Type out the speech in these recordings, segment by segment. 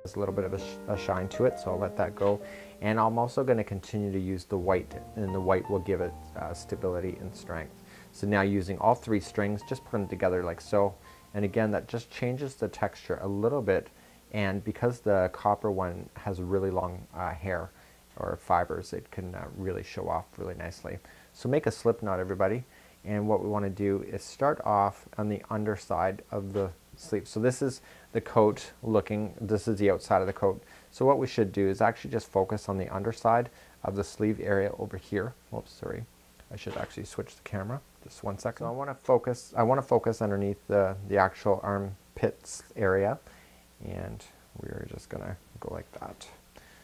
There's a little bit of a shine to it, so I'll let that go. And I'm also going to continue to use the white, and the white will give it stability and strength. So now using all 3 strings, just put them together like so. And again, that just changes the texture a little bit. And because the copper one has really long hair or fibers, it can really show off really nicely. So make a slip knot, everybody. And what we want to do is start off on the underside of the sleeve. So this is the coat looking, this is the outside of the coat. So what we should do is actually just focus on the underside of the sleeve area over here. Whoops, sorry. I should actually switch the camera. Just 1 second. So I want to focus underneath the actual armpits area, and we're just gonna go like that.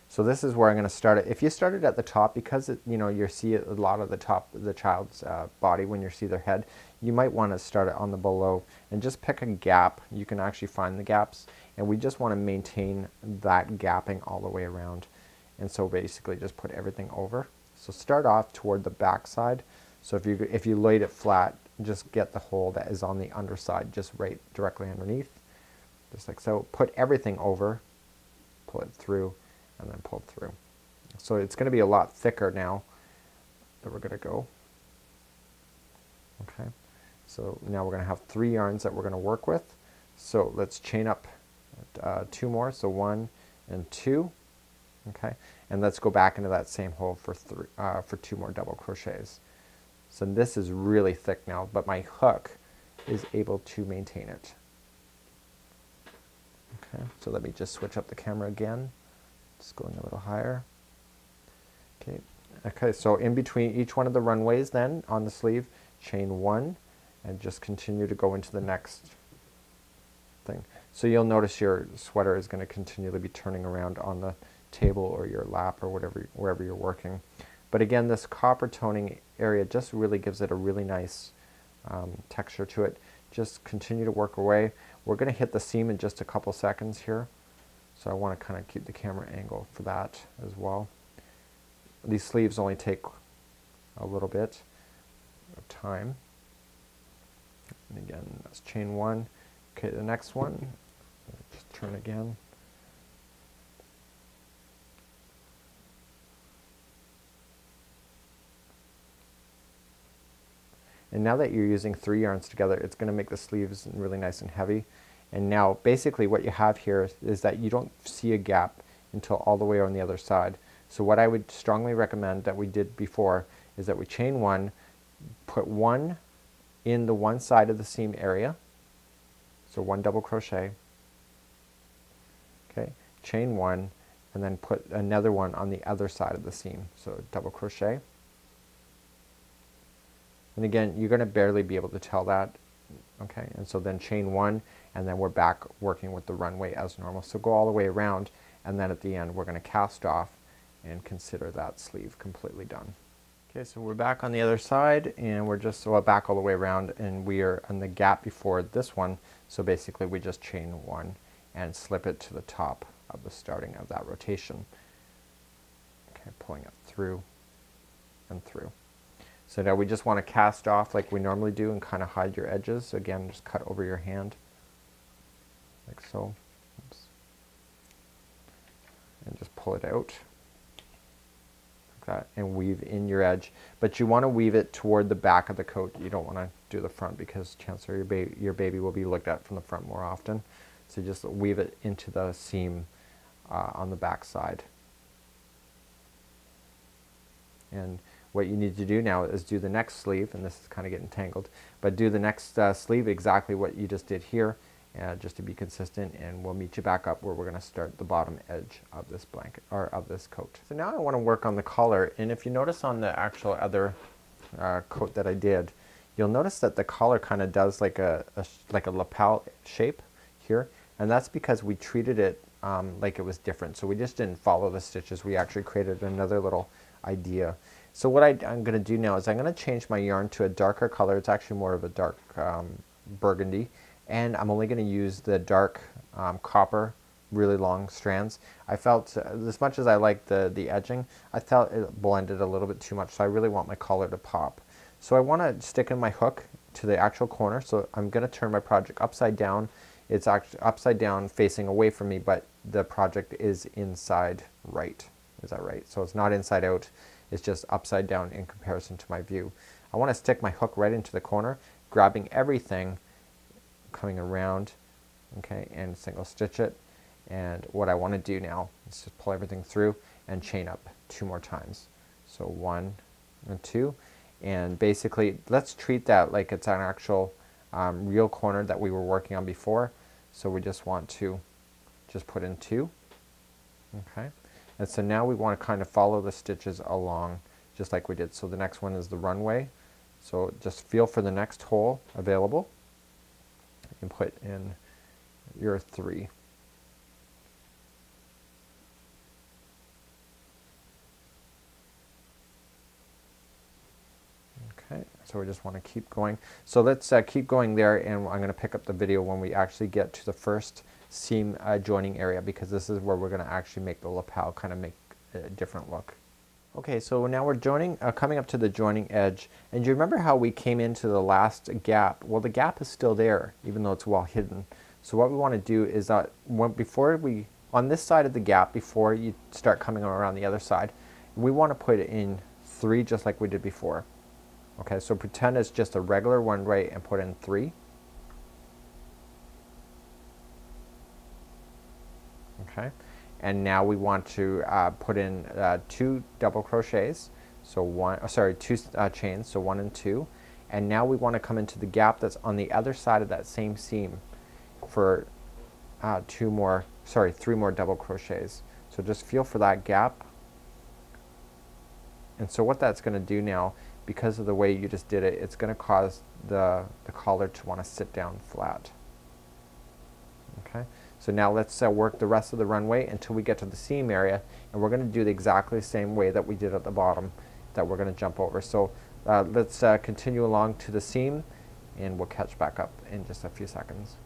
So this is where I'm going to start it. If you start it at the top, because you see a lot of the top of the child's body when you see their head, you might want to start it on the below and just pick a gap. You can actually find the gaps, and we just want to maintain that gapping all the way around. And so basically just put everything over. So start off toward the back side. So if you laid it flat, just get the hole that is on the underside, just right directly underneath, just like so. Put everything over, pull it through, and then pull through. So it's going to be a lot thicker now that we're going to go. Okay, so now we're going to have 3 yarns that we're going to work with. So let's chain up 2 more, so 1 and 2. Okay, and let's go back into that same hole for 2 more double crochets. So this is really thick now, but my hook is able to maintain it. Okay, so let me just switch up the camera again. Just going a little higher. Okay. Okay, so in between each one of the runways then on the sleeve, chain 1 and just continue to go into the next thing. So you'll notice your sweater is going to continually be turning around on the table or your lap or whatever, wherever you're working. But again, this copper toning area just really gives it a really nice texture to it. Just continue to work away. We're going to hit the seam in just a couple seconds here. So I want to kind of keep the camera angle for that as well. These sleeves only take a little bit of time. And again, that's chain 1. Okay, the next one, just turn again. And now that you're using 3 yarns together, it's going to make the sleeves really nice and heavy. And now basically what you have here is that you don't see a gap until all the way on the other side. So what I would strongly recommend that we did before is that we chain 1, put 1 in the one side of the seam area. So 1 double crochet. Okay, chain 1 and then put another one on the other side of the seam. So double crochet. And again, you're going to barely be able to tell that. Okay, and so then chain 1, and then we're back working with the runway as normal. So go all the way around, and then at the end we're going to cast off and consider that sleeve completely done. Okay, so we're back on the other side, and we're just back all the way around, and we are on the gap before this one. So basically we just chain 1 and slip it to the top of the starting of that rotation. Okay, pulling it through and through. So now we just want to cast off like we normally do and kind of hide your edges. So again, just cut over your hand, like so. Oops. And just pull it out, like that, and weave in your edge. But you want to weave it toward the back of the coat. You don't want to do the front because chances are your baby will be looked at from the front more often. So just weave it into the seam on the back side. And what you need to do now is do the next sleeve, and this is kind of getting tangled, but do the next sleeve exactly what you just did here, just to be consistent, and we'll meet you back up where we're going to start the bottom edge of this blanket, or of this coat. So now I want to work on the collar, and if you notice on the actual other coat that I did, you'll notice that the collar kind of does like a lapel shape here, and that's because we treated it like it was different. So we just didn't follow the stitches, we actually created another little idea. So what I'm going to do now is I'm going to change my yarn to a darker color. It's actually more of a dark burgundy, and I'm only going to use the dark copper, really long strands. I felt, as much as I like the edging, I felt it blended a little bit too much, so I really want my collar to pop. So I want to stick in my hook to the actual corner, so I'm going to turn my project upside down. It's actually upside down facing away from me, but the project is inside right. Is that right? So it's not inside out, it's just upside down in comparison to my view. I want to stick my hook right into the corner, grabbing everything, coming around, okay, and single stitch it. And what I want to do now is just pull everything through and chain up 2 more times. So 1 and 2, and basically let's treat that like it's an actual real corner that we were working on before. So we just want to just put in 2, okay, and so now we want to kind of follow the stitches along just like we did. So the next one is the runway, so just feel for the next hole available and put in your 3. Okay, so we just want to keep going. So let's keep going there, and I'm going to pick up the video when we actually get to the first seam joining area, because this is where we're going to actually make the lapel kind of make a different look. Okay, so now we're joining, coming up to the joining edge, and do you remember how we came into the last gap? Well, the gap is still there, even though it's well hidden. So what we want to do is that before we, on this side of the gap, before you start coming around the other side, we want to put in 3 just like we did before. Okay, so pretend it's just a regular runway and put in 3. Okay, and now we want to put in 2 double crochets. So 2 chains, so 1 and 2. And now we want to come into the gap that's on the other side of that same seam for 3 more double crochets. So just feel for that gap. And so what that's going to do now, because of the way you just did it, it's going to cause the collar to want to sit down flat. Okay, so now let's work the rest of the runway until we get to the seam area, and we're going to do the exactly same way that we did at the bottom that we're going to jump over. So let's continue along to the seam, and we'll catch back up in just a few seconds.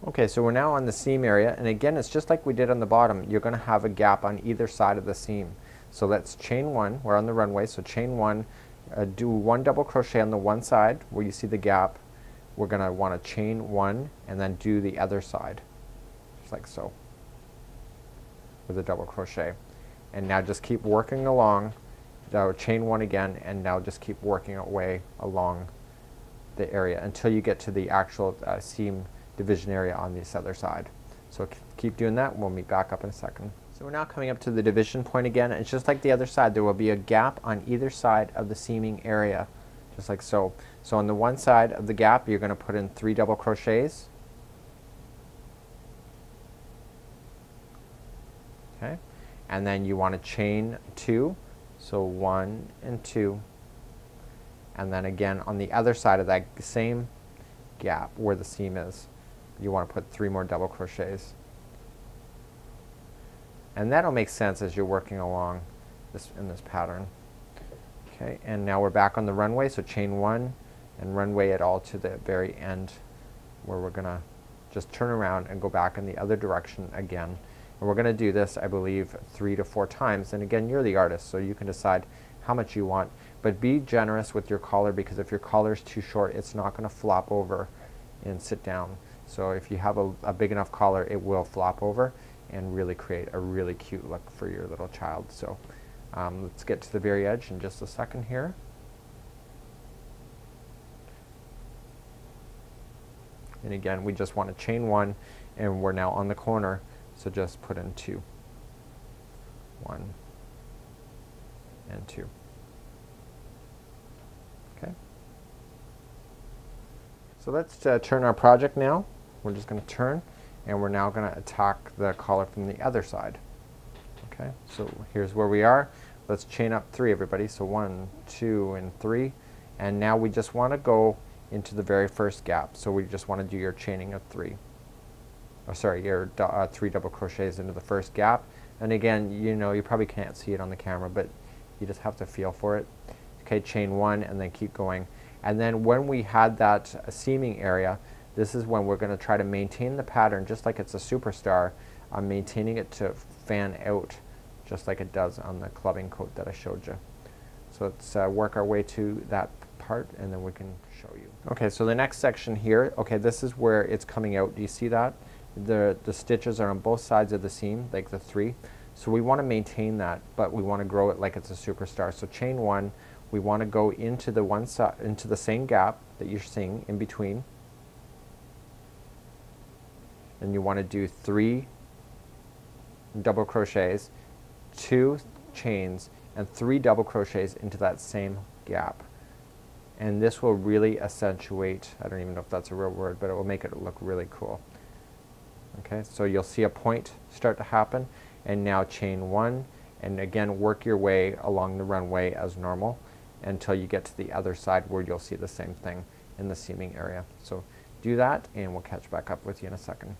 Okay, so we're now on the seam area, and again it's just like we did on the bottom. You're going to have a gap on either side of the seam. So let's chain 1. We're on the runway, so chain 1. Do 1 double crochet on the one side where you see the gap. We're going to want to chain 1 and then do the other side, just like so, with a double crochet. And now just keep working along. Chain 1 again, and now just keep working our way along the area until you get to the actual seam division area on this other side. So keep doing that, and we'll meet back up in a second. So we're now coming up to the division point again, and it's just like the other side. There will be a gap on either side of the seaming area, just like so. So on the one side of the gap, you're going to put in 3 double crochets. Okay, and then you want to chain 2, so 1 and 2, and then again on the other side of that same gap where the seam is, you want to put 3 more double crochets. And that'll make sense as you're working along in this pattern. Okay, and now we're back on the runway, so chain 1 and runway it all to the very end, where we're going to just turn around and go back in the other direction again. And we're going to do this, I believe, 3 to 4 times. And again, you're the artist, so you can decide how much you want. But be generous with your collar, because if your collar is too short, it's not going to flop over and sit down. So if you have a big enough collar, it will flop over and really create a really cute look for your little child. So let's get to the very edge in just a second here. And again, we just want to chain 1, and we're now on the corner, so just put in 2. 1 and 2. Okay. So let's turn our project now. We're just going to turn, and we're now going to attack the collar from the other side. Okay, so here's where we are. Let's chain up 3, everybody. So 1, 2, and 3. And now we just want to go into the very first gap. So we just want to do your chaining of 3. Oh, sorry, your 3 double crochets into the first gap. And again, you know, you probably can't see it on the camera, but you just have to feel for it. Okay, chain 1 and then keep going. And then when we had that seaming area, this is when we're going to try to maintain the pattern just like it's a superstar. I'm maintaining it to fan out just like it does on the clubbing coat that I showed you. So let's work our way to that part, and then we can show you. Okay, so the next section here, okay, this is where it's coming out. Do you see that? The stitches are on both sides of the seam, like the 3. So we want to maintain that, but we want to grow it like it's a superstar. So chain 1, we want to go into the one side, into the same gap that you're seeing in between. And you want to do 3 double crochets, 2 chains, and 3 double crochets into that same gap. And this will really accentuate, I don't even know if that's a real word, but it will make it look really cool. Okay, so you'll see a point start to happen, and now chain 1, and again work your way along the runway as normal until you get to the other side where you'll see the same thing in the seaming area. So do that and we'll catch back up with you in a second.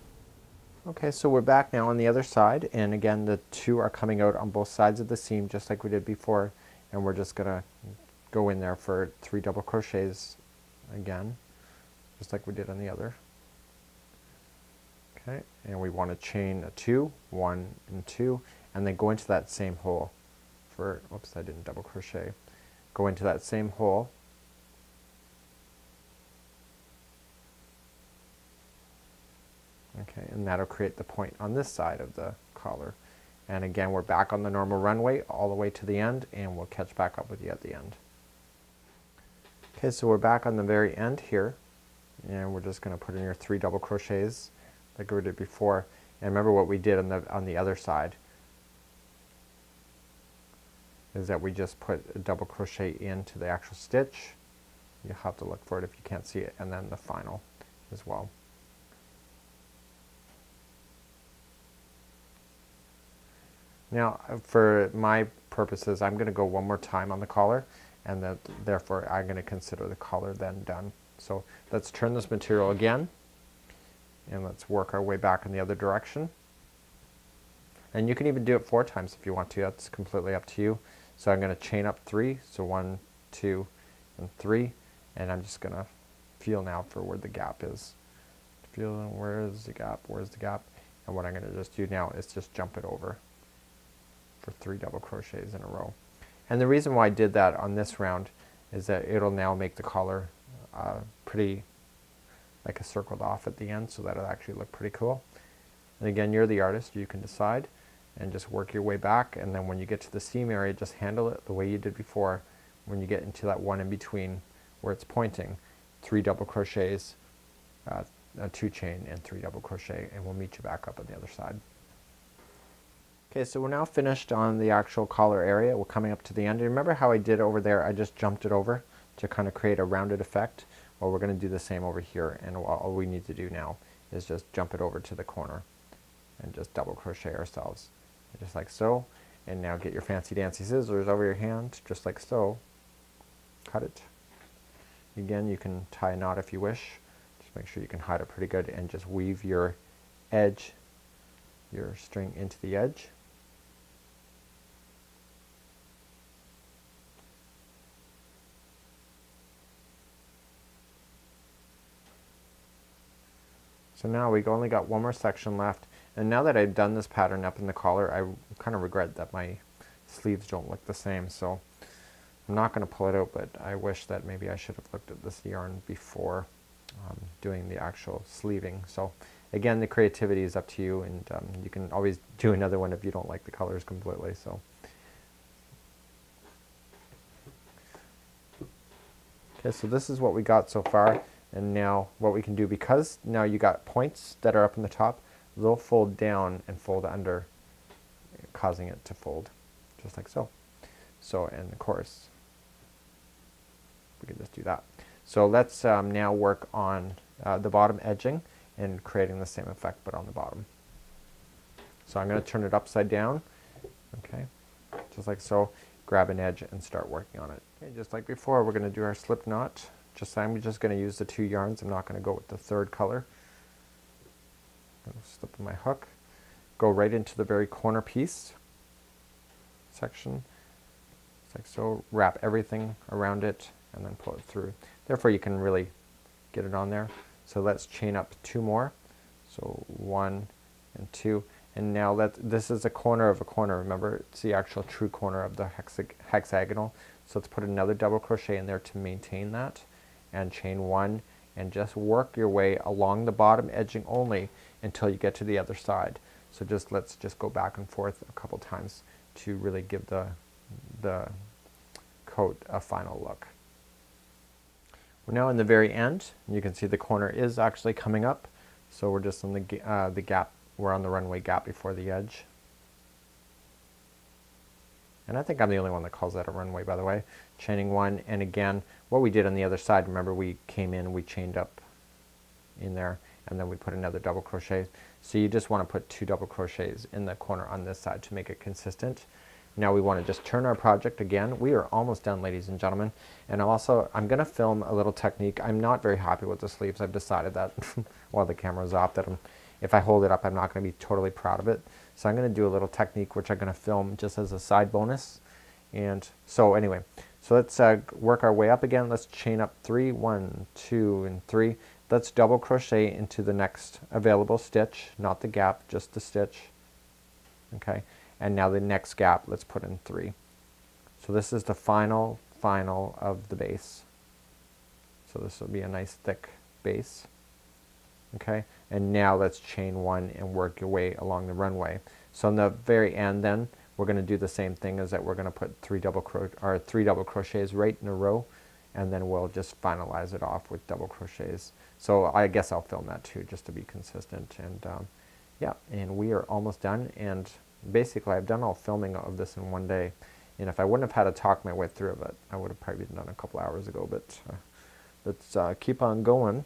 Okay, so we're back now on the other side, and again the 2 are coming out on both sides of the seam just like we did before, and we're just going to go in there for 3 double crochets again, just like we did on the other. Okay, and we want to chain a 2, 1 and 2, and then go into that same hole for, oops, I didn't double crochet. Go into that same hole. Okay, and that'll create the point on this side of the collar. And again, we're back on the normal runway all the way to the end, and we'll catch back up with you at the end. Okay, so we're back on the very end here, and we're just going to put in your 3 double crochets like we did before. And remember what we did on the other side is that we just put a double crochet into the actual stitch. You'll have to look for it if you can't see it, and then the final as well. Now, for my purposes, I'm going to go one more time on the collar, and therefore I'm going to consider the collar then done. So let's turn this material again, and let's work our way back in the other direction. And you can even do it 4 times if you want to. That's completely up to you. So I'm going to chain up 3, so 1, 2, and 3, and I'm just going to feel now for where the gap is. Feel where's the gap, where's the gap, and what I'm going to just do now is just jump it over for 3 double crochets in a row. And the reason why I did that on this round is that it'll now make the collar pretty like a circled off at the end, so that'll actually look pretty cool. And again, you're the artist, you can decide, and just work your way back, and then when you get to the seam area, just handle it the way you did before. When you get into that one in between where it's pointing, 3 double crochets, a 2 chain, and 3 double crochet, and we'll meet you back up on the other side. Okay, so we're now finished on the actual collar area. We're coming up to the end. And remember how I did over there? I just jumped it over to kind of create a rounded effect. Well, we're going to do the same over here, and all we need to do now is just jump it over to the corner and just double crochet ourselves, just like so. And now get your fancy dancy scissors over your hand, just like so. Cut it. Again, you can tie a knot if you wish. Just make sure you can hide it pretty good, and just weave your edge, your string into the edge. So now we've only got one more section left, and now that I've done this pattern up in the collar, I kind of regret that my sleeves don't look the same, so I'm not going to pull it out, but I wish that maybe I should have looked at this yarn before doing the actual sleeving. So again, the creativity is up to you, and you can always do another one if you don't like the colors completely. So okay, so this is what we got so far. And now what we can do, because now you got points that are up in the top, they'll fold down and fold under, causing it to fold, just like so. So, and of course, we can just do that. So let's now work on the bottom edging and creating the same effect, but on the bottom. So I'm going to turn it upside down, okay, just like so. Grab an edge and start working on it. Okay, just like before, we're going to do our slip knot. I'm just going to use the 2 yarns. I'm not going to go with the 3rd color. I'm going to slip my hook, go right into the very corner piece section, just like so. Wrap everything around it and then pull it through. Therefore, you can really get it on there. So let's chain up 2 more. So 1 and 2. And now this is a corner of a corner. Remember, it's the actual true corner of the hexagonal. So let's put another double crochet in there to maintain that, and chain 1, and just work your way along the bottom edging only until you get to the other side. So let's just go back and forth a couple times to really give the coat a final look. We're now in the very end. You can see the corner is actually coming up. So we're just in the gap. We're on the runway gap before the edge. And I think I'm the only one that calls that a runway, by the way. Chaining one, and again, what we did on the other side, remember we came in, we chained up in there, and then we put another double crochet. So you just want to put 2 double crochets in the corner on this side to make it consistent. Now we want to just turn our project again. We are almost done, ladies and gentlemen. And I'm going to film a little technique. I'm not very happy with the sleeves. I've decided that while the camera's off, that if I hold it up, I'm not going to be totally proud of it. So I'm going to do a little technique which I'm going to film just as a side bonus. And so anyway, so let's work our way up again. Let's chain up 3, 1, 2, and 3. Let's double crochet into the next available stitch, not the gap, just the stitch. Okay, and now the next gap, let's put in 3. So this is the final of the base. So this will be a nice thick base. Okay, and now let's chain 1 and work your way along the runway. So in the very end then, we're going to do the same thing, as that we're going to put 3 double crochets right in a row, and then we'll just finalize it off with double crochets. So I guess I'll film that too, just to be consistent. And yeah, and we are almost done. And basically I've done all filming of this in one day. And if I wouldn't have had to talk my way through it, I would have probably done a couple hours ago. But let's keep on going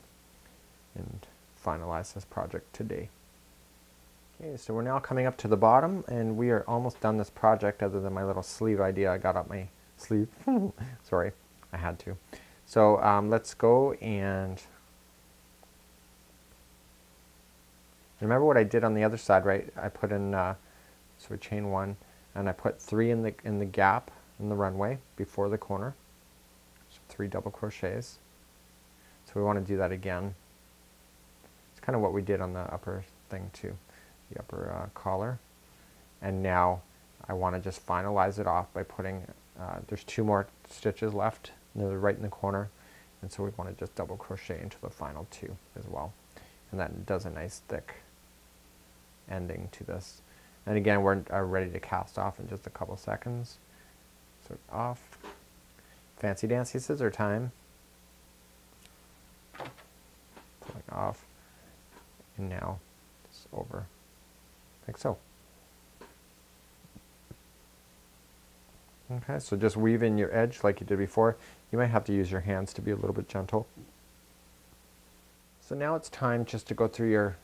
and finalize this project today. Okay, so we're now coming up to the bottom, and we are almost done this project, other than my little sleeve idea I got up my sleeve. Sorry, I had to. So let's go and remember what I did on the other side, right? I put in, so we chain 1, and I put 3 in the gap in the runway before the corner. So 3 double crochets. So we want to do that again. It's kind of what we did on the upper thing too, the upper collar. And now I want to just finalize it off by putting, there's 2 more stitches left, and they're right in the corner. And so we want to just double crochet into the final 2 as well. And that does a nice thick ending to this. And again, we're ready to cast off in just a couple seconds. So off. Fancy dancy scissor time. Pulling off. And now it's over. Like so. Okay, so just weave in your edge like you did before. You might have to use your hands to be a little bit gentle. So now it's time just to go through your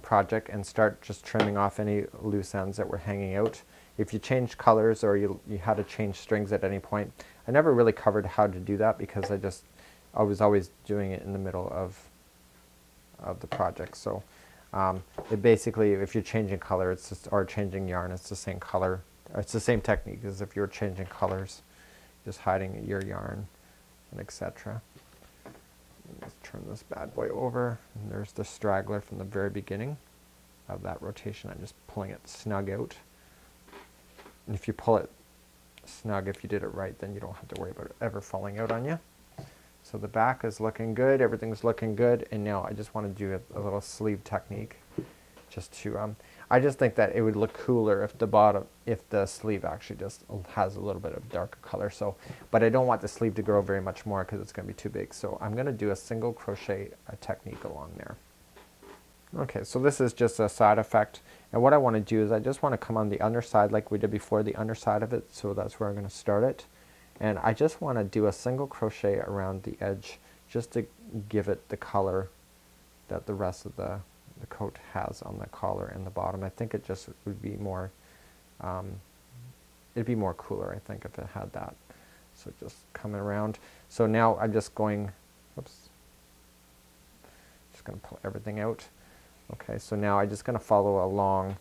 project and start just trimming off any loose ends that were hanging out. If you changed colors or you had to change strings at any point, I never really covered how to do that, because I was always doing it in the middle of the project. So it basically, if you're changing color, it's just, or changing yarn, it's the same color. It's the same technique as if you were changing colors, just hiding your yarn and etc. Let's turn this bad boy over, and there's the straggler from the very beginning of that rotation. I'm just pulling it snug out. And if you pull it snug, if you did it right, then you don't have to worry about it ever falling out on you. So the back is looking good, everything's looking good, and now I just want to do a little sleeve technique, just to I just think that it would look cooler if the sleeve actually just has a little bit of darker color. So, but I don't want the sleeve to grow very much more, because it's going to be too big. So I'm going to do a single crochet technique along there. Okay, so this is just a side effect, and what I want to do is I just want to come on the underside like we did before, the underside of it. So that's where I'm going to start it, and I just want to do a single crochet around the edge, just to give it the color that the rest of the coat has on the collar and the bottom. I think it just would be more, it'd be more cooler, I think, if it had that. So just coming around. So now I'm just going, oops, just going to pull everything out. Okay, so now I'm just going to follow along,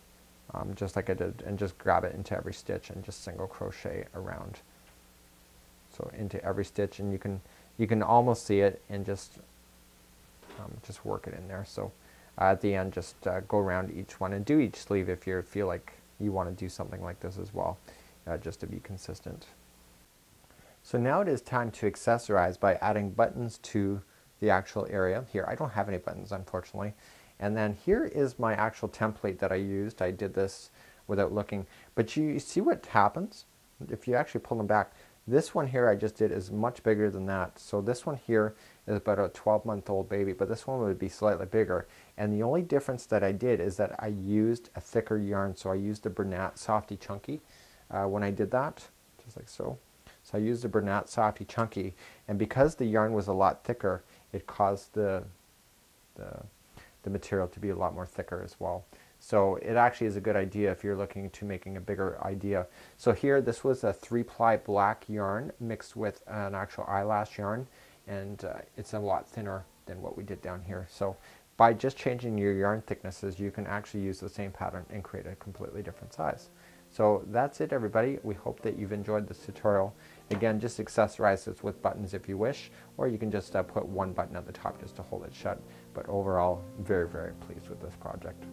just like I did, and just grab it into every stitch and just single crochet around. So into every stitch, and you can almost see it, and just work it in there. So at the end, just go around each one and do each sleeve if you feel like you want to do something like this as well, just to be consistent. So now it is time to accessorize by adding buttons to the actual area. Here, I don't have any buttons, unfortunately. And then here is my actual template that I used. I did this without looking, but you see what happens if you actually pull them back. This one here I just did is much bigger than that. So this one here is about a 12-month-old baby, but this one would be slightly bigger. And the only difference that I did is that I used a thicker yarn. So I used a Bernat Softy Chunky when I did that, just like so. So I used a Bernat Softy Chunky, and because the yarn was a lot thicker, it caused the material to be a lot more thicker as well. So it actually is a good idea if you're looking to making a bigger idea. So here, this was a 3-ply black yarn mixed with an actual eyelash yarn, and it's a lot thinner than what we did down here. So by just changing your yarn thicknesses, you can actually use the same pattern and create a completely different size. So that's it, everybody. We hope that you've enjoyed this tutorial. Again, just accessorize this with buttons if you wish, or you can just put one button at the top just to hold it shut. But overall, very, very pleased with this project.